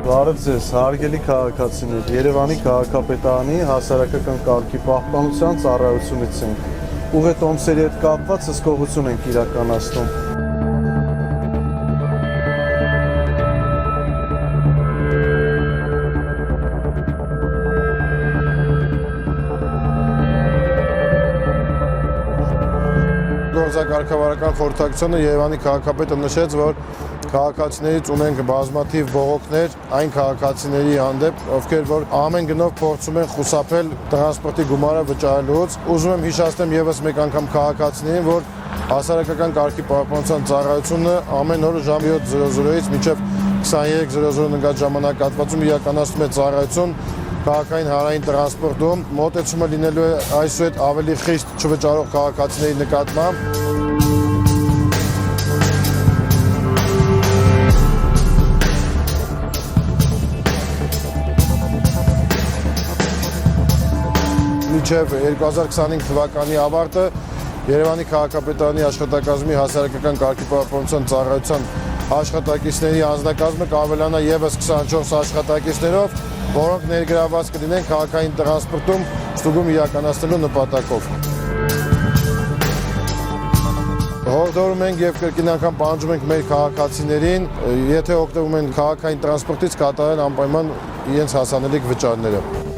Բարև ձեզ, հարգելի քաղաքացիներ, Երևանի քաղաքապետարանի հասարակական կարգի պահպանության ծառայությունից ենք։ Ուղղատոմսերի հետ կապված հսկողություն ենք իրականացնում։ Գործակարգավարական խորհրդակցությունը Երևանի քաղաքապետը նշեց, որ քաղաքացիներից ունենք բազմաթիվ բողոքներ այն քաղաքացիների հանդեպ, ովքեր որ ամեն գնով փորձում են խուսափել տրանսպորտի գումարը վճարելուց։ Ուզում եմ հիշեցնել եւս մեկ անգամ քաղաքացիներին, որ հասարակական կարգի պահպանության ծառայությունը ամեն օր ժամը 7:00-ից մինչև 23:00 ընկած ժամանակահատվածում իրականացնում է ծառայություն քաղաքային հանրային տրանսպորտում, մոտեցումը լինելու է այսուհետ ավելի խիստ չվճարող քաղաքացիների նկատմամբ։ Մինչև 2025 թվականի ավարտը Երևանի քաղաքապետարանի աշխատակազմի հասարակական կարգի պահպանության ծառայության աշխատակիցների անձնակազմը կավելանա եւս 24 աշխատակիցներով, որոնք ներգրավված կլինեն քաղաքային տրանսպորտում ստուգում իրականացնելու նպատակով։ Հորդորում ենք եւ կրկին անգամ պահանջում ենք մեր քաղաքացիներին, եթե օգտվում են քաղաքային տրանսպորտից, կատարել անպայման իրենց հասանելիք վճարները։